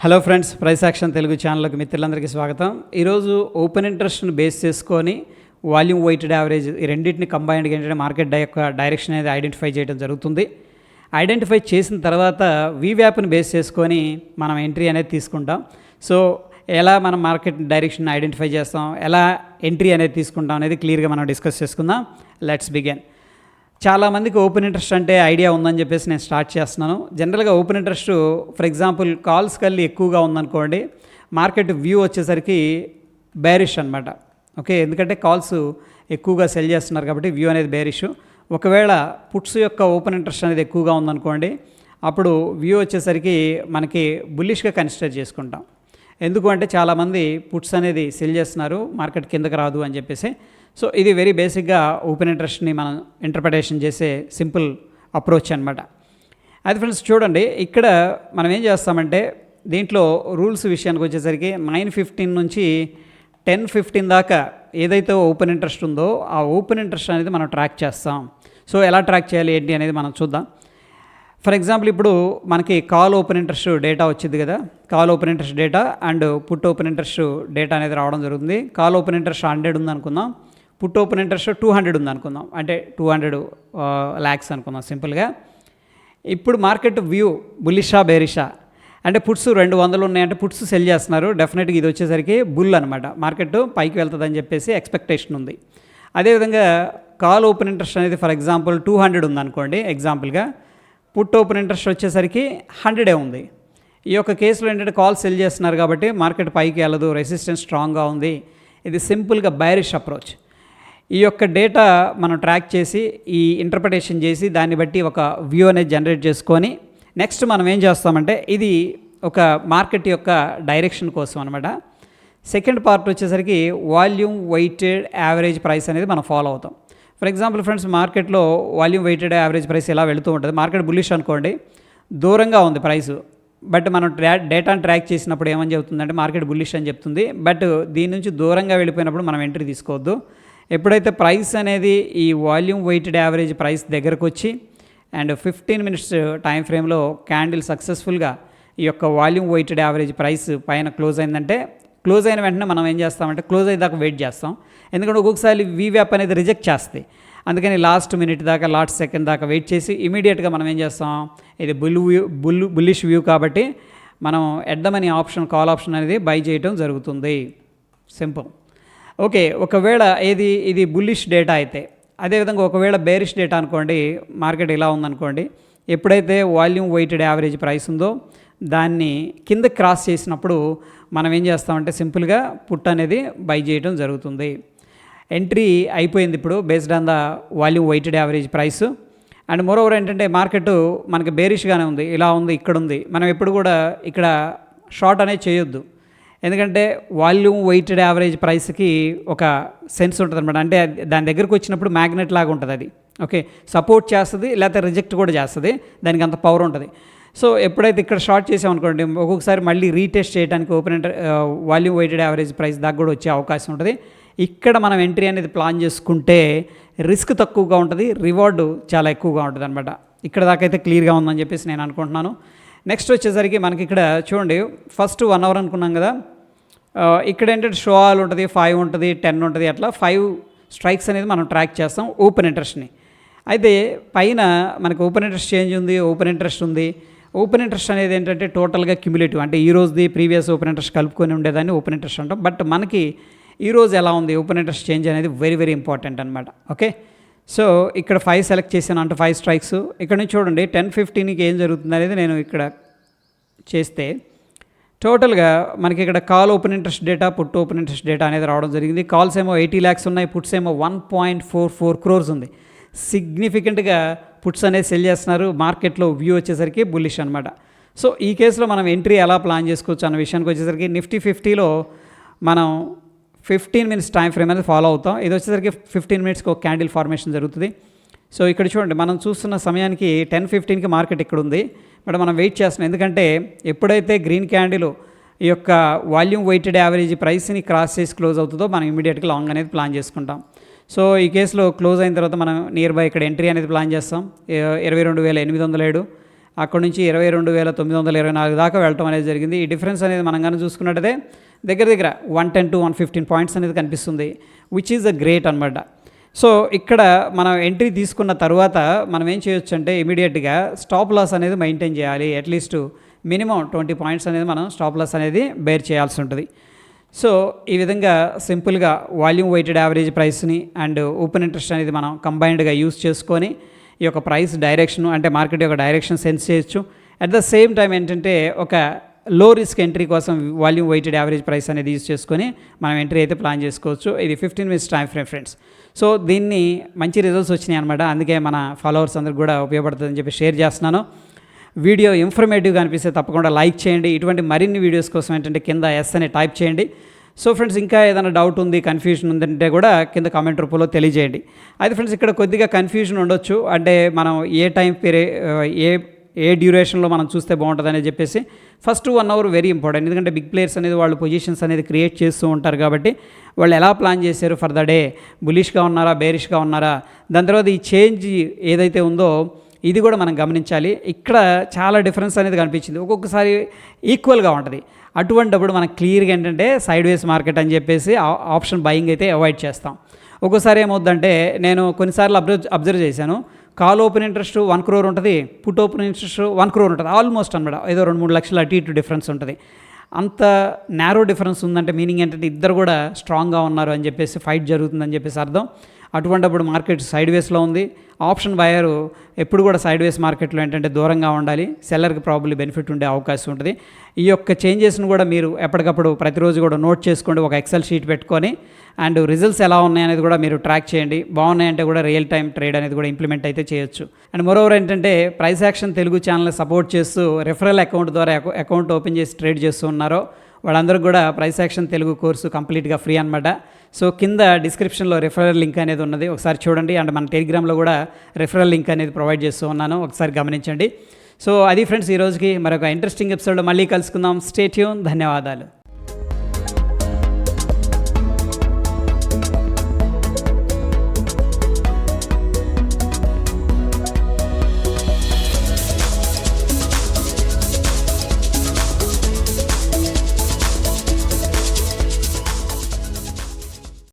Hello friends, price action Telugu ఛానల్కి మిత్రులందరికీ స్వాగతం. ఈరోజు ఓపెన్ ఇంట్రెస్ట్ని బేస్ చేసుకొని వాల్యూమ్ వెయిటెడ్ యావరేజ్ ఈ రెండింటిని కంబైన్డ్గా ఏంటంటే మార్కెట్ యొక్క డైరెక్షన్ అనేది ఐడెంటిఫై చేయడం జరుగుతుంది. ఐడెంటిఫై చేసిన తర్వాత వీవ్యాప్ని బేస్ చేసుకొని మనం ఎంట్రీ అనేది తీసుకుంటాం. సో ఎలా మనం మార్కెట్ డైరెక్షన్ ఐడెంటిఫై చేస్తాం, ఎలా ఎంట్రీ అనేది తీసుకుంటాం అనేది క్లియర్గా మనం డిస్కస్ చేసుకుందాం. Let's begin. చాలామందికి ఓపెన్ ఇంట్రెస్ట్ అంటే ఐడియా ఉందని చెప్పేసి నేను స్టార్ట్ చేస్తున్నాను. జనరల్గా open interest for example calls కల్లి ఎక్కువగా ఉందనుకోండి, మార్కెట్ వ్యూ వచ్చేసరికి బేరిష్ అనమాట. ఓకే, ఎందుకంటే కాల్స్ ఎక్కువగా సెల్ చేస్తున్నారు కాబట్టి వ్యూ అనేది బేరిష్. ఒకవేళ పుట్స్ యొక్క ఓపెన్ ఇంట్రెస్ట్ అనేది ఎక్కువగా ఉందనుకోండి, అప్పుడు వ్యూ వచ్చేసరికి మనకి బుల్లిష్గా కన్సిడర్ చేసుకుంటాం. ఎందుకు అంటే చాలామంది పుట్స్ అనేది సెల్ చేస్తున్నారు, మార్కెట్ కిందకి రాదు అని చెప్పేసి. సో ఇది వెరీ బేసిక్గా ఓపెన్ ఇంట్రెస్ట్ని మనం ఇంటర్ప్రిటేషన్ చేసే సింపుల్ అప్రోచ్ అనమాట. అది ఫ్రెండ్స్ చూడండి, ఇక్కడ మనం ఏం చేస్తామంటే దీంట్లో రూల్స్ విషయానికి వచ్చేసరికి 9:15 నుంచి 10:15 దాకా ఏదైతే ఓపెన్ ఇంట్రెస్ట్ ఉందో ఆ ఓపెన్ ఇంట్రెస్ట్ అనేది మనం ట్రాక్ చేస్తాం. సో ఎలా ట్రాక్ చేయాలి ఏంటి అనేది మనం చూద్దాం. ఫర్ ఎగ్జాంపుల్ ఇప్పుడు మనకి కాల్ ఓపెన్ ఇంట్రెస్ట్ డేటా వచ్చింది కదా, call open interest data and put open interest data అనేది రావడం జరుగుతుంది. కాల్ ఓపెన్ ఇంట్రెస్ట్ 100 ఉందనుకుందాం, పుట్ ఓపెన్ ఇంట్రెస్ట్ 200 ఉందనుకుందాం, అంటే 200 lakhs అనుకుందాం సింపుల్గా. ఇప్పుడు మార్కెట్ వ్యూ బుల్లిషా బేరిషా అంటే పుట్స్ 200 ఉన్నాయంటే పుట్స్ సెల్ చేస్తున్నారు, డెఫినెట్గా ఇది వచ్చేసరికి బుల్ అనమాట, మార్కెట్ పైకి వెళ్తుందని చెప్పేసి ఎక్స్పెక్టేషన్ ఉంది. అదేవిధంగా కాల్ ఓపెన్ ఇంట్రెస్ట్ అనేది ఫర్ ఎగ్జాంపుల్ 200 ఉందనుకోండి ఎగ్జాంపుల్గా, పుట్ ఓపెన్ ఇంట్రెస్ట్ వచ్చేసరికి 100 ఉంది. ఈ యొక్క కేసులో ఏంటంటే కాల్ సెల్ చేస్తున్నారు కాబట్టి మార్కెట్ పైకి వెళ్ళదు, రెసిస్టెన్స్ స్ట్రాంగ్గా ఉంది. ఇది సింపుల్గా బైరిష్ అప్రోచ్. ఈ యొక్క డేటా మనం ట్రాక్ చేసి ఈ ఇంటర్ప్రిటేషన్ చేసి దాన్ని బట్టి ఒక వ్యూ అనేది జనరేట్ చేసుకొని నెక్స్ట్ మనం ఏం చేస్తామంటే ఇది ఒక మార్కెట్ యొక్క డైరెక్షన్ కోసం అనమాట. సెకండ్ పార్ట్ వచ్చేసరికి వాల్యూమ్ వెయిటెడ్ యావరేజ్ ప్రైస్ అనేది మనం ఫాలో అవుతాం. ఫర్ ఎగ్జాంపుల్ ఫ్రెండ్స్, మార్కెట్లో వాల్యూమ్ వెయిటెడ్ యావరేజ్ ప్రైస్ ఇలా వెళుతూ ఉంటుంది. మార్కెట్ బుల్లిష్ అనుకోండి, దూరంగా ఉంది ప్రైస్, బట్ మనం డేటాను ట్రాక్ చేసినప్పుడు ఏమని చెబుతుందంటే మార్కెట్ బుల్లిష్ అని చెప్తుంది. బట్ దీని నుంచి దూరంగా వెళ్ళిపోయినప్పుడు మనం ఎంట్రీ తీసుకోవద్దు. ఎప్పుడైతే ప్రైస్ అనేది ఈ వాల్యూమ్ వెయిటెడ్ యావరేజ్ ప్రైస్ దగ్గరకు వచ్చి అండ్ 15 minutes టైం ఫ్రేమ్లో క్యాండిల్ సక్సెస్ఫుల్గా ఈ యొక్క వాల్యూమ్ వెయిటెడ్ యావరేజ్ ప్రైస్ పైన క్లోజ్ అయిందంటే, క్లోజ్ అయిన వెంటనే మనం ఏం చేస్తామంటే క్లోజ్ అయ్యేదాకా వెయిట్ చేస్తాం. ఎందుకంటే ఒక్కొక్కసారి వీవ్యాప్ అనేది రిజెక్ట్ చేస్తాయి. అందుకని లాస్ట్ మినిట్ దాకా, లాస్ట్ సెకండ్ దాకా వెయిట్ చేసి ఇమీడియట్గా మనం ఏం చేస్తాం, ఇది బుల్లిష్ వ్యూ కాబట్టి మనం at the money option, call option అనేది బై చేయడం జరుగుతుంది. సింపుల్. ఓకే, ఒకవేళ ఇది బుల్లిష్ డేటా అయితే, అదేవిధంగా ఒకవేళ బేరిష్ డేటా అనుకోండి, మార్కెట్ ఇలా ఉందనుకోండి, ఎప్పుడైతే వాల్యూమ్ వెయిటెడ్ యావరేజ్ ప్రైస్ ఉందో దాన్ని కింద క్రాస్ చేసినప్పుడు మనం ఏం చేస్తామంటే సింపుల్గా పుట్ అనేది బై చేయడం జరుగుతుంది. ఎంట్రీ అయిపోయింది ఇప్పుడు based on the volume weighted average price. And moreover ఏంటంటే మార్కెట్ మనకి బేరిష్గానే ఉంది, ఇలా ఉంది, ఇక్కడ ఉంది. మనం ఎప్పుడు కూడా ఇక్కడ షార్ట్ అనేది చేయొద్దు, ఎందుకంటే వాల్యూమ్ వెయిటెడ్ యావరేజ్ ప్రైస్కి ఒక సెన్స్ ఉంటుంది అనమాట. అంటే దాని దగ్గరకు వచ్చినప్పుడు మ్యాగ్నెట్ లాగా ఉంటుంది అది. ఓకే, సపోర్ట్ చేస్తుంది లేకపోతే రిజెక్ట్ కూడా చేస్తుంది, దానికి అంత పవర్ ఉంటుంది. సో ఎప్పుడైతే ఇక్కడ షార్ట్ చేసామనుకోండి, ఒక్కొక్కసారి మళ్ళీ రీటెస్ట్ చేయడానికి వాల్యూమ్ వెయిటెడ్ యావరేజ్ ప్రైస్ దాకా కూడా వచ్చే అవకాశం ఉంటుంది. ఇక్కడ మనం ఎంట్రీ అనేది ప్లాన్ చేసుకుంటే రిస్క్ తక్కువగా ఉంటుంది, రివార్డు చాలా ఎక్కువగా ఉంటుంది అనమాట. ఇక్కడ దాకా అయితే క్లియర్గా ఉందని చెప్పేసి నేను అనుకుంటున్నాను. నెక్స్ట్ వచ్చేసరికి మనకి ఇక్కడ చూడండి, ఫస్ట్ 1 hour అనుకున్నాం కదా, ఇక్కడ ఏంటంటే షో ఆల్ ఉంటుంది, 5 ఉంటుంది, 10 ఉంటుంది, అట్లా 5 స్ట్రైక్స్ అనేది మనం ట్రాక్ చేస్తాం ఓపెన్ ఇంట్రెస్ట్ని. అయితే పైన మనకి ఓపెన్ ఇంట్రెస్ట్ చేంజ్ ఉంది, ఓపెన్ ఇంట్రెస్ట్ ఉంది. ఓపెన్ ఇంట్రెస్ట్ అనేది ఏంటంటే టోటల్గా క్యుములేటివ్, అంటే ఈ రోజుది ప్రీవియస్ ఓపెన్ ఇంట్రెస్ట్ కలుపుకొని ఉండేదాన్ని ఓపెన్ ఇంట్రెస్ట్ అంటాం. బట్ మనకి ఈరోజు ఎలా ఉంది ఓపెన్ ఇంట్రెస్ట్ చేంజ్ అనేది వెరీ వెరీ ఇంపార్టెంట్ అనమాట. ఓకే, సో ఇక్కడ 5 సెలెక్ట్ చేశాను అంటే 5 స్ట్రైక్స్. ఇక్కడ నుంచి చూడండి 10:15కి ఏం జరుగుతుంది అనేది నేను ఇక్కడ చేస్తే టోటల్గా మనకి ఇక్కడ call open interest data, put open interest data అనేది రావడం జరిగింది. కాల్స్ ఏమో 80 lakhs ఉన్నాయి, పుట్స్ ఏమో 1.44 crores ఉంది. సిగ్నిఫికెంట్గా పుట్స్ అనేది సెల్ చేస్తున్నారు, మార్కెట్లో వ్యూ వచ్చేసరికి బుల్లిష్ అనమాట. సో ఈ కేసులో మనం ఎంట్రీ ఎలా ప్లాన్ చేసుకోవచ్చు అన్న విషయానికి వచ్చేసరికి నిఫ్టీ 50లో మనం 15 minutes టైం ఫ్రేమ్ అనేది ఫాలో అవుతాం. ఇది వచ్చేసరికి 15 minutesకి ఒక క్యాండిల్ ఫార్మేషన్ జరుగుతుంది. సో ఇక్కడ చూడండి, మనం చూస్తున్న సమయానికి 10:15కి మార్కెట్ ఇక్కడ ఉంది, బట్ మనం వెయిట్ చేస్తున్నాం. ఎందుకంటే ఎప్పుడైతే గ్రీన్ క్యాండిల్ ఈ యొక్క వాల్యూమ్ వెయిటెడ్ యావరేజ్ ప్రైస్ని క్రాస్ చేసి క్లోజ్ అవుతుందో మనం ఇమీడియట్గా లాంగ్ అనేది ప్లాన్ చేసుకుంటాం. సో ఈ కేసులో క్లోజ్ అయిన తర్వాత మనం నియర్ బై ఇక్కడ ఎంట్రీ అనేది ప్లాన్ చేస్తాం. 22,807 అక్కడ నుంచి 22,924 దాకా వెళ్ళటం అనేది జరిగింది. ఈ డిఫరెన్స్ అనేది మనం కానీ చూసుకున్నట్టయితే దగ్గర దగ్గర 110 to 115 పాయింట్స్ అనేది కనిపిస్తుంది, విచ్ ఈజ్ అ గ్రేట్ అనమాట. సో ఇక్కడ మనం ఎంట్రీ తీసుకున్న తర్వాత మనం ఏం చేయొచ్చు అంటే ఇమీడియట్గా స్టాప్ లాస్ అనేది మెయింటైన్ చేయాలి. అట్లీస్ట్ మినిమం 20 పాయింట్స్ అనేది మనం స్టాప్ లాస్ అనేది బేర్ చేయాల్సి ఉంటుంది. సో ఈ విధంగా సింపుల్గా వాల్యూమ్ వెయిటెడ్ యావరేజ్ ప్రైస్ని అండ్ ఓపెన్ ఇంట్రెస్ట్ అనేది మనం కంబైన్డ్గా యూస్ చేసుకొని ఈ యొక్క ప్రైస్ డైరెక్షన్ అంటే మార్కెట్ యొక్క డైరెక్షన్ సెన్స్ చేయొచ్చు. అట్ ద సేమ్ టైం ఏంటంటే ఒక లో రిస్క్ ఎంట్రీ కోసం వాల్యూమ్ వెయిటెడ్ యావరేజ్ ప్రైస్ అనేది యూజ్ చేసుకొని మనం ఎంట్రీ అయితే ప్లాన్ చేసుకోవచ్చు. ఇది 15 minutes time frame friends. So దీన్ని మంచి రిజల్ట్స్ వచ్చినాయి అనమాట. అందుకే మన ఫాలోవర్స్ అందరికి కూడా ఉపయోగపడుతుందని చెప్పి షేర్ చేస్తున్నాను. వీడియో ఇన్ఫర్మేటివ్గా అనిపిస్తే తప్పకుండా లైక్ చేయండి. ఇటువంటి మరిన్ని వీడియోస్ కోసం ఏంటంటే కింద ఎస్ అని టైప్ చేయండి. సో ఫ్రెండ్స్, ఇంకా ఏదైనా డౌట్ ఉంది, కన్ఫ్యూజన్ ఉందంటే కూడా కింద కామెంట్ రూపంలో తెలియజేయండి. అయితే ఫ్రెండ్స్, ఇక్కడ కొద్దిగా కన్ఫ్యూజన్ ఉండొచ్చు. అంటే మనం ఏ టైం పీరియడ్ ఏ డ్యూరేషన్లో మనం చూస్తే బాగుంటుందని చెప్పేసి ఫస్ట్ 1 hour వెరీ ఇంపార్టెంట్. ఎందుకంటే బిగ్ ప్లేయర్స్ అనేది వాళ్ళు పొజిషన్స్ అనేది క్రియేట్ చేస్తూ ఉంటారు కాబట్టి వాళ్ళు ఎలా ప్లాన్ చేశారు ఫర్ ద డే, బులిష్గా ఉన్నారా, బేరిష్గా ఉన్నారా, దాని తర్వాత ఈ చేంజ్ ఏదైతే ఉందో ఇది కూడా మనం గమనించాలి. ఇక్కడ చాలా డిఫరెన్స్ అనేది కనిపించింది, ఒక్కొక్కసారి ఈక్వల్గా ఉంటుంది. అటువంటిప్పుడు మనకు క్లియర్గా ఏంటంటే సైడ్ వేస్ మార్కెట్ అని చెప్పేసి ఆప్షన్ బయింగ్ అయితే అవాయిడ్ చేస్తాం. ఒక్కోసారి ఏమవుద్దంటే నేను కొన్నిసార్లు అబ్జర్వ్ చేశాను, కాల్ ఓపెన్ ఇంట్రెస్ట్ 1 crore ఉంటుంది, పుట్ ఓపెన్ ఇంట్రెస్ట్ 1 crore ఉంటుంది, ఆల్మోస్ట్ అనమాట. ఏదో 2-3 లక్షలు అటు ఇటు డిఫరెన్స్ ఉంటుంది. అంత నేరో డిఫరెన్స్ ఉందంటే మీనింగ్ ఏంటంటే ఇద్దరు కూడా స్ట్రాంగ్గా ఉన్నారు అని చెప్పేసి ఫైట్ జరుగుతుందని చెప్పేసి అర్థం. అటువంటిప్పుడు మార్కెట్ సైడ్ వేస్లో ఉంది. ఆప్షన్ బయరు ఎప్పుడు కూడా సైడ్ వేస్ మార్కెట్లో ఏంటంటే దూరంగా ఉండాలి. సెల్లర్కి ప్రాబ్లీ బెనిఫిట్ ఉండే అవకాశం ఉంటుంది. ఈ యొక్క చేంజెస్ను కూడా మీరు ఎప్పటికప్పుడు ప్రతిరోజు కూడా నోట్ చేసుకోండి, ఒక ఎక్సెల్ షీట్ పెట్టుకొని. అండ్ రిజల్ట్స్ ఎలా ఉన్నాయనేది కూడా మీరు ట్రాక్ చేయండి. బాగున్నాయంటే కూడా రియల్ టైం ట్రేడ్ అనేది కూడా ఇంప్లిమెంట్ అయితే చేయొచ్చు. అండ్ మరోవర్ ఏంటంటే ప్రైస్ యాక్షన్ తెలుగు ఛానల్ని సపోర్ట్ చేస్తూ రెఫరల్ అకౌంట్ ద్వారా అకౌంట్ ఓపెన్ చేసి ట్రేడ్ చేస్తూ ఉన్నారో వాళ్ళందరికీ కూడా ప్రైస్ యాక్షన్ తెలుగు కోర్సు కంప్లీట్గా ఫ్రీ అనమాట. సో కింద డిస్క్రిప్షన్లో రెఫరల్ లింక్ అనేది ఉన్నది, ఒకసారి చూడండి. అండ్ మన టెలిగ్రామ్లో కూడా రెఫరల్ లింక్ అనేది ప్రొవైడ్ చేస్తూ ఉన్నాను, ఒకసారి గమనించండి. సో అది ఫ్రెండ్స్, ఈ రోజుకి మరొక ఇంట్రెస్టింగ్ ఎపిసోడ్లో మళ్ళీ కలుసుకుందాం. Stay tune. ధన్యవాదాలు.